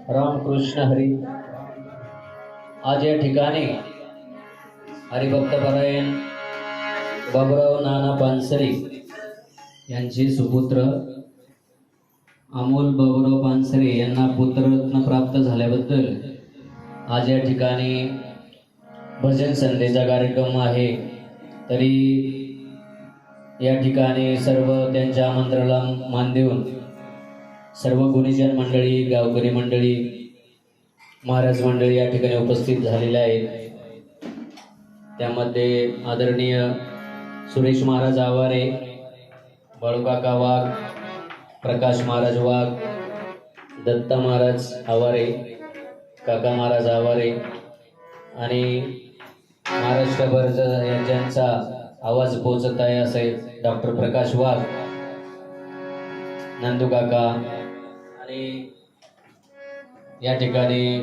रामकृष्ण हरी. आज या ठिकाणी हरिभक्तपरायण बाबुराव नाना पानसरे यांचे सुपुत्र अमोल बाबुराव पानसरे यांना पुत्ररत्न प्राप्त झाल्याबद्दल आज या ठिकाणी भजन संध्येचा कार्यक्रम आहे. तरी या ठिकाणी सर्व त्यांच्या आमंत्रणाला मान देऊन सर्व गुणीजन मंडळी, गावकरी मंडळी, महाराज मंडळी या ठिकाणी उपस्थित झालेले आहेत. त्यामध्ये आदरणीय सुरेश महाराज आवारे, बाळूकाका वाघ, प्रकाश महाराज वाघ, दत्ता महाराज आवारे, काका महाराज आवारे आणि महाराष्ट्रभर ज्यांचा आवाज पोहोचत आहे असे डॉक्टर प्रकाश वाघ, नंदू काका आणि या ठिकाणी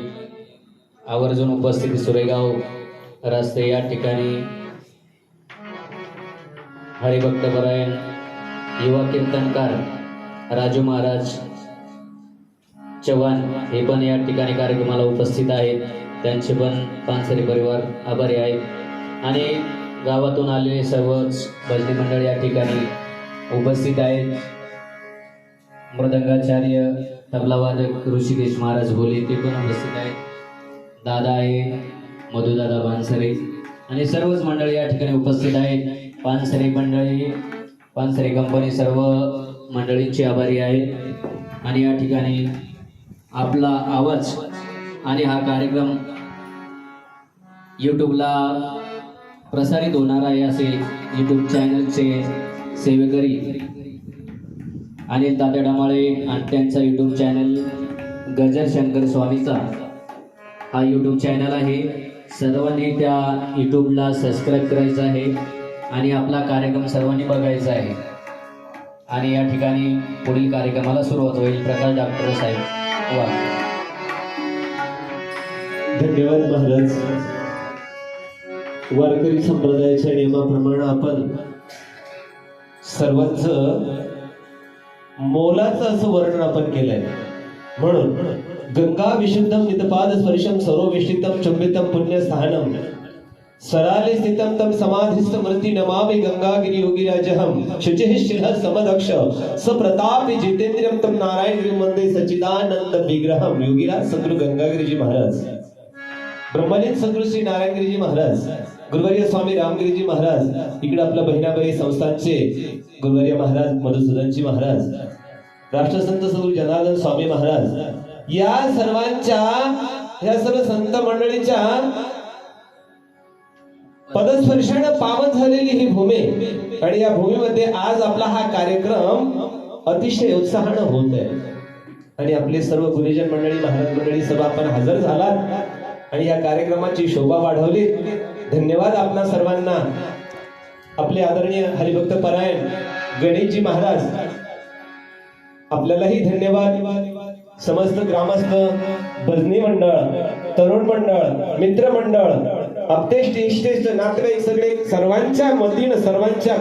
आवर्जून उपस्थित सुरेगाव रस्ते या ठिकाणी हरिभक्तपरायण युवा कीर्तनकार राजू महाराज चव्हाण हे पण या ठिकाणी कार्यक्रमाला उपस्थित आहेत. त्यांचे पण पानसरे परिवार आभारी आहे आणि गावातून आलेले सर्वच भजनी मंडळ या ठिकाणी उपस्थित आहेत. मृदंगाचार्य तबलावादक ऋषिकेश महाराज भोले ते पण उपस्थित आहेत. दादा आहे मधुदादा पानसरे आणि सर्वच मंडळी या ठिकाणी उपस्थित आहेत. पानसरे मंडळी, पानसरे कंपनी सर्व मंडळींची आभारी आहे आणि या ठिकाणी आपला आवाज आणि हा कार्यक्रम यूट्यूबला प्रसारित होणार आहे असे यूट्यूब चॅनलचे सेवेकरी अनिल तात्या डमाळे आणि त्यांचा यूट्यूब चॅनल गजर शंकर स्वामीचा हा यूट्यूब चॅनल आहे. सर्वांनी त्या यूट्यूबला सबस्क्राईब करायचं आहे आणि आपला कार्यक्रम सर्वांनी बघायचा आहे. आणि या ठिकाणी पुढील कार्यक्रमाला सुरुवात होईल. प्रकाश डॉक्टर साहेब वा. धन्यवाद महाराज. वारकरी संप्रदायाच्या नियमाप्रमाणे आपण सर्वांचं मोलाचं असं वर्णन आपण केलंय. म्हणून गंगा विशुद्धम नितपाद स्पर्शम सर्ववेष्टितम चुंबितम पुण्यस्थानम सराले स्थितम तम समाधिस्थ मृति नमामि गंगागिरी योगिराजहम शुचिः शिलः समदक्ष सप्रतापि जितेंद्रियम तम नारायण गिरिमंदे सच्चिदानंद विग्रहम. योगिराज सद्गुरु गंगागिरीजी महाराज, ब्रह्मलीन सद्गुरु श्री नारायणगिरीजी महाराज, गुरुवर्य स्वामी रामगिरीजी महाराज, इकडे आपल्या बहिणाबाई संस्थानचे गुरुवर्य महाराज मधुसूदनजी महाराज, राष्ट्रसंत सद्गुरु जनार्दन स्वामी महाराज, या सर्व संत मंडळीच्या पदस्पर्शाने पावन झालेली ही भूमी आणि या भूमीमध्ये आज आपला हा कार्यक्रम अतिशय उत्साहाने होत आहे आणि आपले सर्व गुरुजन मंडळी, महाराज मंडळी सर्व आपण हजर झालात आणि या कार्यक्रमाची शोभा वाढवली. धन्यवाद आपणा सर्वांना. आपले आदरणीय हरिभक्त परायण गणेशजी महाराज आपल्यालाही धन्यवाद. समस्त ग्रामस्थ, भजनी मंडळ, तरुण मंडळ, मित्र मंडळ, अपतेष्ट, इष्टेष्ट, नातेवाईक सगळे सर्वांच्या मतीनं, सर्वांच्या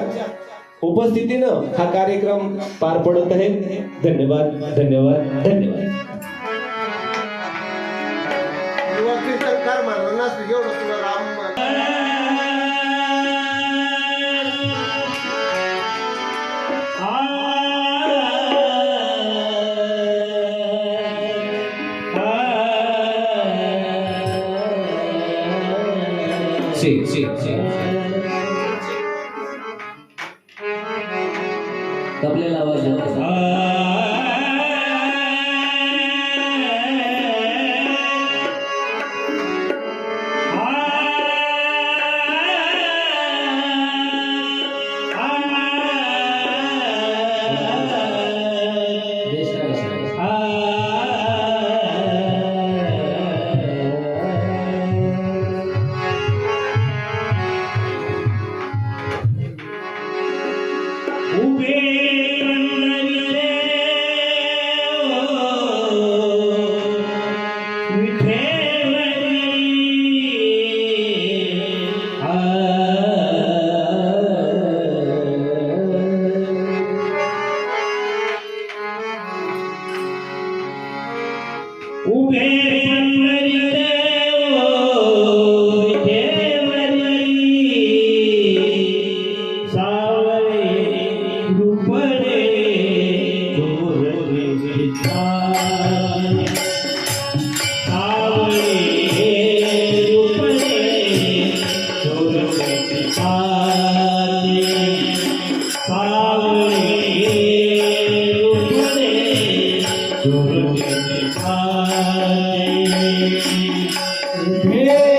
उपस्थितीनं हा कार्यक्रम पार पडत आहे. धन्यवाद, धन्यवाद, धन्यवाद. तबलेला आवाज उभे उभे पंढरीत विठेवरी सावळे रूपणे सावळे रूपणे हे